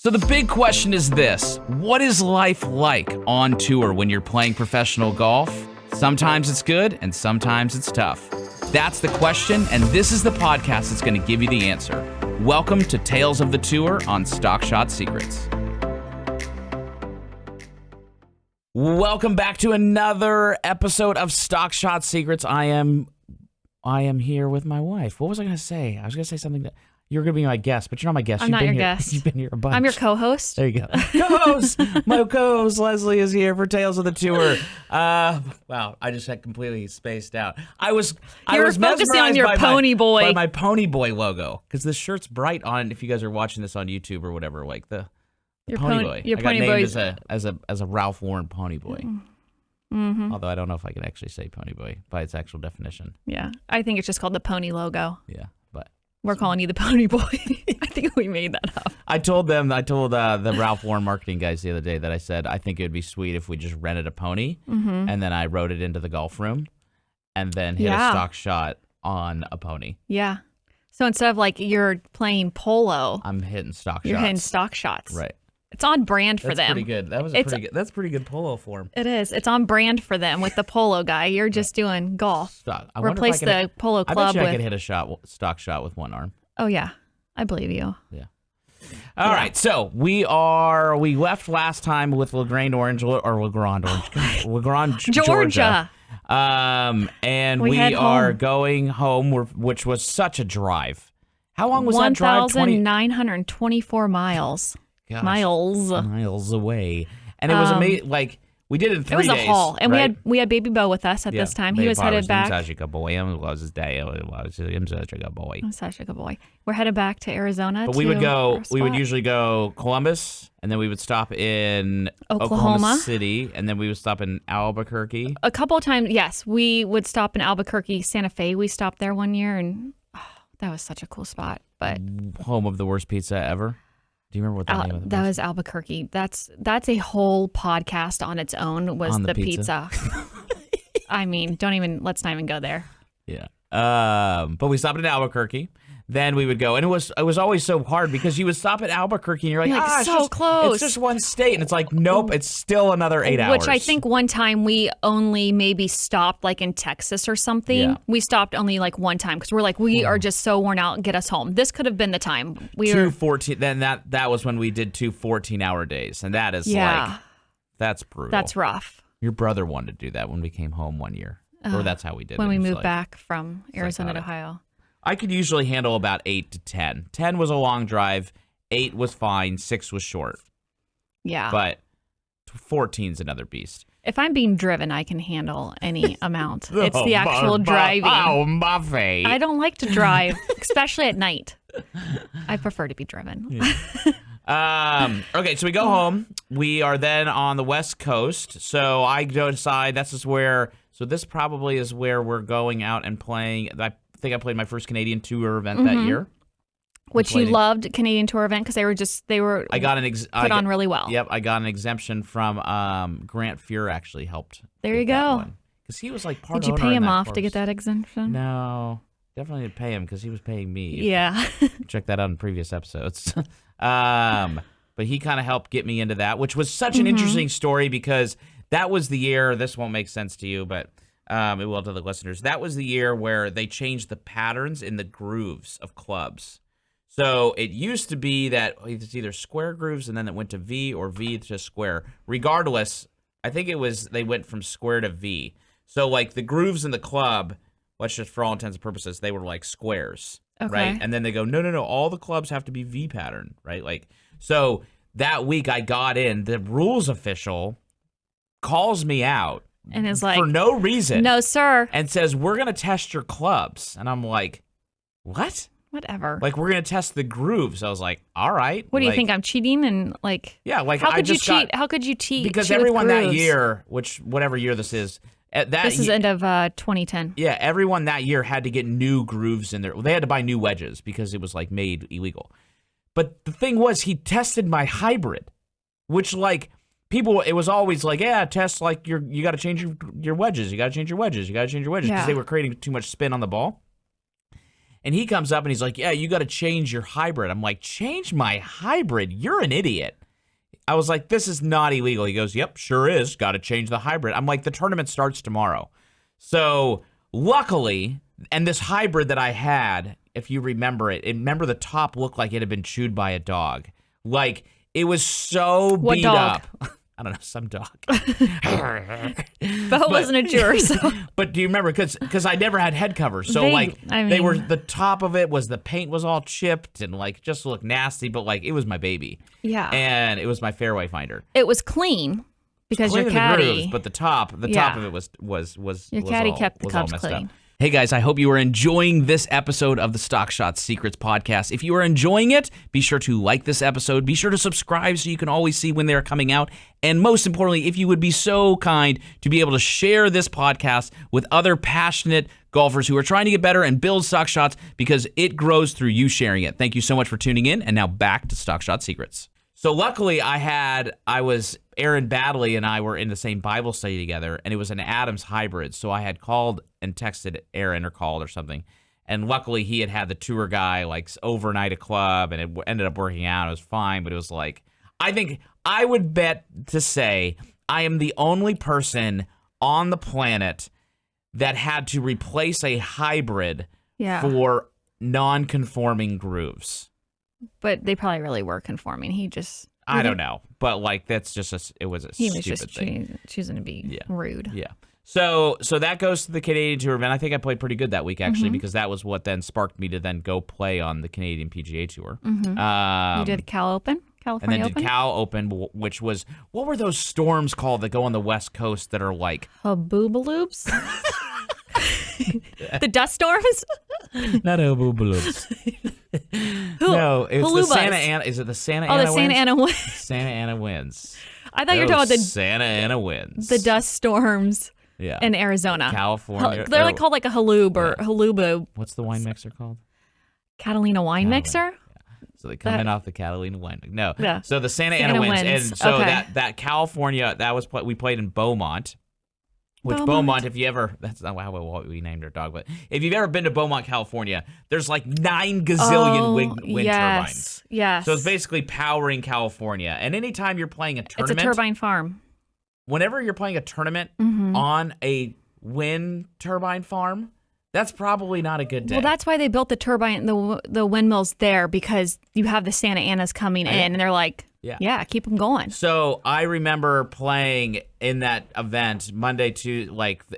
So the big question is this: what is life like on tour when you're playing professional golf? Sometimes it's good and sometimes it's tough. That's the question, and this is the podcast that's going to give you the answer. Welcome to Tales of the Tour on Stock Shot Secrets. Welcome back to another episode of Stock Shot Secrets. I am here with my wife. What was I going to say? I was going to say something that you're going to be my guest, but you're not my guest. I'm not your guest. You've been here a bunch. I'm your co-host. There you go. Co-host. My co-host Lesley is here for Tales of the Tour. Wow, I just had completely spaced out. I was focusing on your Pony Boy. By my Pony Boy logo, because this shirt's bright on. If you guys are watching this on YouTube or whatever, like the Pony Boy. Your I got Pony named Boy as a Ralph Lauren Pony Boy. Mm-hmm. Although I don't know if I can actually say Pony Boy by its actual definition. Yeah, I think it's just called the Pony logo. Yeah, but we're calling you the Pony Boy. I think we made that up. I told the Ralph Lauren marketing guys the other day that I said I think it would be sweet if we just rented a pony and then I rode it into the golf room and then hit a stock shot on a pony. Yeah. So instead of like you're playing polo, I'm hitting stock shots. You're hitting stock shots. Right. It's on brand for them. That's pretty good. That's pretty good polo form. It is. It's on brand for them with the polo guy. You're just doing golf. Replace the polo club with. I bet you I could hit a stock shot with one arm. Oh yeah, I believe you. Yeah. All right. So we left last time with LaGrange, Georgia. And we are going home, which was such a drive. How long was that drive? 1,924 miles. Gosh, miles away, and it was amazing. Like we did it in 3 days. It was a haul, and right? we had Baby Bo with us at this time. He was headed back. I'm such a boy. We're headed back to Arizona. But we would usually go Columbus, and then we would stop in Oklahoma City, and then we would stop in Albuquerque. A couple of times, yes, we would stop in Albuquerque, Santa Fe. We stopped there one year, and that was such a cool spot. But home of the worst pizza ever. Do you remember what the name of it was? That was Albuquerque. That's a whole podcast on its own. Was the pizza? I mean, let's not even go there. Yeah. But we stopped in Albuquerque. Then we would go, and it was always so hard because you would stop at Albuquerque and you're like, so close. It's just one state, and it's like, nope, it's still another 8 hours. Which I think one time we only maybe stopped like in Texas or something. Yeah. We stopped only like one time because we're like, we are just so worn out. Get us home. This could have been the time. Then that was when we did 2 14-hour days, and that is that's brutal. That's rough. Your brother wanted to do that when we came home one year, or that's how we did it. When we moved back from Arizona to Ohio. I could usually handle about 8 to 10. 10 was a long drive. 8 was fine. 6 was short. Yeah. But 14's another beast. If I'm being driven, I can handle any amount. It's the actual driving. Buffet. I don't like to drive, especially at night. I prefer to be driven. Yeah. Okay, so we go home. We are then on the West Coast. So I decide this probably is where we're going out and playing. I think I played my first Canadian Tour event that year. Which you loved, Canadian Tour event, because they were put on really well. Yep, I got an exemption from Grant Fuhr actually helped. There you go. Because he was like part Did you pay him off to get that exemption? No, definitely didn't pay him because he was paying me. Yeah. Check that out in previous episodes. But he kind of helped get me into that, which was such an interesting story because that was the year, this won't make sense to you, but it will to the listeners. That was the year where they changed the patterns in the grooves of clubs. So it used to be that it's either square grooves and then it went to V or V to square. Regardless, I think they went from square to V. So like the grooves in the club, let's just for all intents and purposes, they were like squares, right? And then they go, no, all the clubs have to be V pattern, right? Like, so that week I got in, the rules official calls me out. And is like, for no reason. No, sir. And says, we're going to test your clubs. And I'm like, what? Whatever. Like, we're going to test the grooves. I was like, all right. What do you think? I'm cheating? And like, yeah, like, how could you cheat? How could you cheat? Because everyone that year, whatever year this is, this is end of 2010. Yeah, everyone that year had to get new grooves in there. They had to buy new wedges because it was like made illegal. But the thing was, he tested my hybrid, which like, people, it was always like, yeah, test like you got to change your wedges. You got to change your wedges. You got to change your wedges because they were creating too much spin on the ball. And he comes up and he's like, yeah, you got to change your hybrid. I'm like, change my hybrid? You're an idiot. I was like, this is not illegal. He goes, yep, sure is. Got to change the hybrid. I'm like, the tournament starts tomorrow. So luckily, and this hybrid that I had, if you remember remember the top looked like it had been chewed by a dog. Like, it was so What beat dog? up. I don't know, some dog. But it wasn't a Jewer, so. But do you remember? Because I never had head covers, so they were, the top of it was, the paint was all chipped and like just looked nasty. But like, it was my baby. Yeah. And it was my fairway finder. It was clean because your Clean in the caddy. grooves, but the top of it was Your was caddy all, kept the was all cups messed clean. up. Hey guys, I hope you are enjoying this episode of the Stock Shot Secrets podcast. If you are enjoying it, be sure to like this episode. Be sure to subscribe so you can always see when they're coming out. And most importantly, if you would be so kind to be able to share this podcast with other passionate golfers who are trying to get better and build stock shots, because it grows through you sharing it. Thank you so much for tuning in. And now back to Stock Shot Secrets. So luckily Aaron Badley and I were in the same Bible study together, and it was an Adams hybrid. So I had called and texted Aaron, or called or something. And luckily he had the tour guy like overnight a club, and it ended up working out. It was fine, but it was like, I think I would bet to say I am the only person on the planet that had to replace a hybrid for non-conforming grooves. But they probably really were conforming. He just... I don't know. But like, that's just it was a he stupid was just thing. choosing to be rude. Yeah. So that goes to the Canadian Tour event. I think I played pretty good that week, actually, because that was what then sparked me to then go play on the Canadian PGA Tour. You did Cal Open? California and then Open? did Cal Open, which was, what were those storms called that go on the West Coast that are like... Haboobaloops? The dust storms? Not haboobaloops. No, it's the Santa Ana. Is it the Santa Ana winds? Oh, the Santa Ana winds. Santa Ana winds. I thought you were talking about the Santa Ana winds. The dust storms in Arizona. California. They're like called like a haloob or halubo. What's the wine mixer called? Catalina wine mixer? Yeah. So they come in off the Catalina wine. No. Yeah. So the Santa Ana winds. And so that California, we played in Beaumont. Which Beaumont, if you ever, that's not how we named our dog, but if you've ever been to Beaumont, California, there's like 9 gazillion wind turbines. Yes. So it's basically powering California. And anytime you're playing a tournament. It's a turbine farm. Whenever you're playing a tournament on a wind turbine farm, that's probably not a good day. Well, that's why they built the turbine, the windmills there, because you have the Santa Anas coming in, and they're like, yeah, keep them going. So I remember playing in that event Monday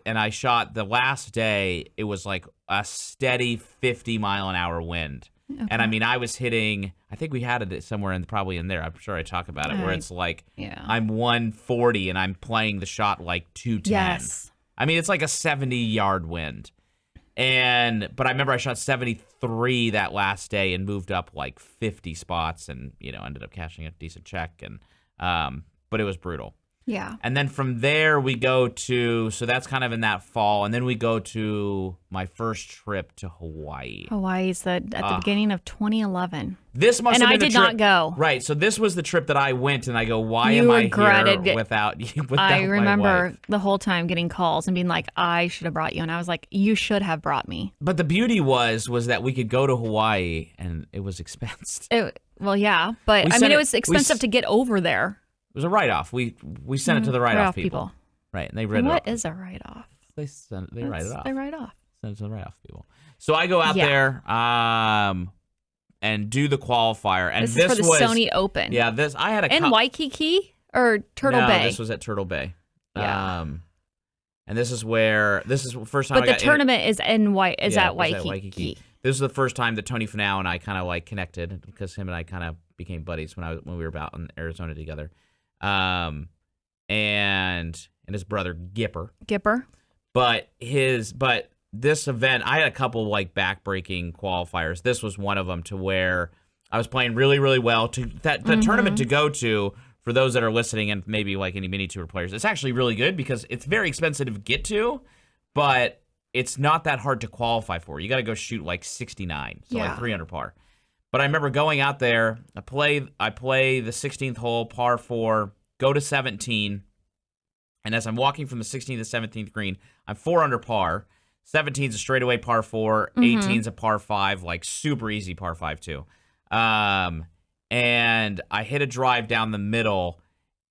and I shot the last day. It was like a steady 50-mile-an-hour wind. Okay. And I mean, I was hitting, I think we had it somewhere probably in there. I'm sure I talk about it, where it's like, I'm 140 and I'm playing the shot like 210. Yes. I mean, it's like a 70-yard wind. But I remember I shot 73 that last day and moved up like 50 spots, and ended up cashing a decent check, and but it was brutal. Yeah. And then from there we go to, so that's kind of in that fall, and then we go to my first trip to Hawaii. Hawaii's at the beginning of 2011. This must have been the trip. And I did not go. Right. So this was the trip that I went, and I go, why am I here without I remember my wife? The whole time getting calls and being like, I should have brought you. And I was like, you should have brought me. But the beauty was that we could go to Hawaii, and it was expensive. Well, yeah. But it was expensive to get over there. It was a write-off. We sent it to the write-off people. Right, and they read it off. What is a write-off? They write it off. They write off. Send it to the write-off people. So I go out there and do the qualifier. And this is for the Sony Open. Yeah, I had a... In Waikiki or Turtle Bay? No, this was at Turtle Bay. Yeah. And this is the first time But the tournament is at Waikiki. This is the first time that Tony Finau and I kind of like connected, because him and I kind of became buddies when we were out in Arizona together. And his brother Gipper. But this event, I had a couple like backbreaking qualifiers. This was one of them, to where I was playing really, really well. The tournament to go to, for those that are listening and maybe like any mini tour players, it's actually really good because it's very expensive to get to, but it's not that hard to qualify for. You got to go shoot like 69, so like 300 par. But I remember going out there, I play the 16th hole, par 4, go to 17, and as I'm walking from the 16th to 17th green, I'm 4 under par. 17's a straightaway par 4. 18's a par 5, like super easy par 5 too. And I hit a drive down the middle,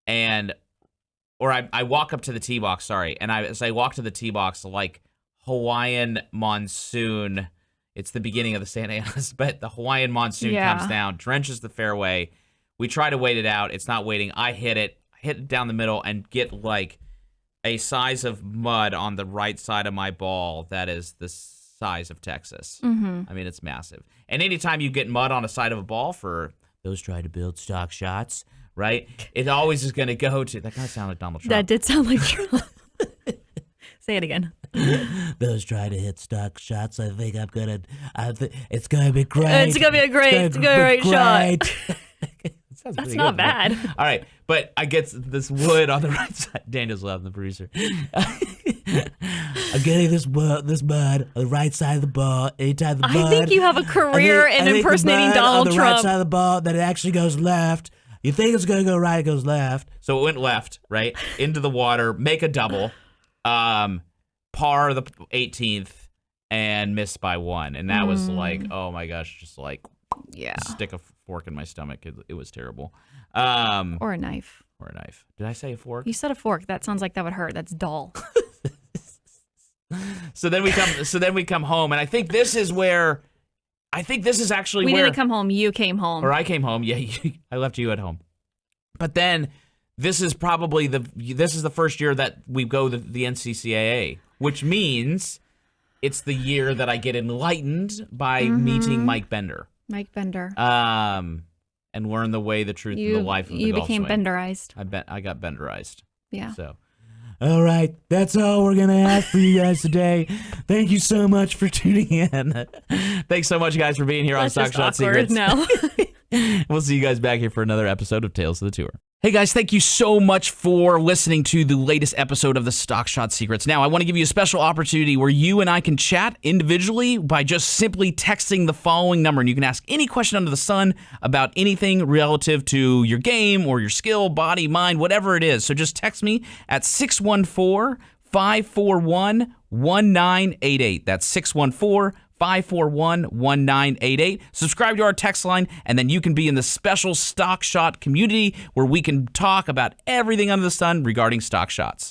or I walk up to the tee box, and as I walk to the tee box, like Hawaiian monsoon, it's the beginning of the Santa Anas, but the Hawaiian monsoon comes down, drenches the fairway. We try to wait it out. It's not waiting. I hit it down the middle, and get like a size of mud on the right side of my ball that is the size of Texas. I mean, it's massive. And anytime you get mud on the side of a ball, for those trying to build stock shots, right, it always is going to go to, that kind of sounded like Donald Trump. That did sound like Trump. Say it again. Those trying to hit stock shots, I think it's going to be great. It's going to be a great shot. That's not bad. All right, but I get this wood on the right side. Daniel's laughing, the producer. I'm getting this mud on the right side of the ball. Anytime the mud, I think you have a career in impersonating Donald Trump. On the right side of the ball, that it actually goes left. You think it's going to go right, it goes left. So it went left, right, into the water, make a double, par the 18th, and miss by 1. And that was like, oh my gosh, just like stick a fork in my stomach. It was terrible. Or a knife. Did I say a fork? You said a fork. That sounds like that would hurt. That's dull. So then we come home, and I think this is actually we where... didn't come home. You came home. Or I came home. Yeah, I left you at home. But then this is probably the first year that we go the NCCAA, which means it's the year that I get enlightened by meeting Mike Bender. And learn the way, the truth, and the life of the golf swing. You became benderized. I got benderized. Yeah. So, all right, that's all we're gonna have for you guys today. Thank you so much for tuning in. Thanks so much, guys, for being here on Stock Shot Secrets. No. We'll see you guys back here for another episode of Tales of the Tour. Hey guys, thank you so much for listening to the latest episode of the Stock Shot Secrets. Now, I want to give you a special opportunity where you and I can chat individually by just simply texting the following number, and you can ask any question under the sun about anything relative to your game or your skill, body, mind, whatever it is. So just text me at 614-541-1988. That's 614-541-1988. Subscribe to our text line, and then you can be in the special Stock Shot community where we can talk about everything under the sun regarding stock shots.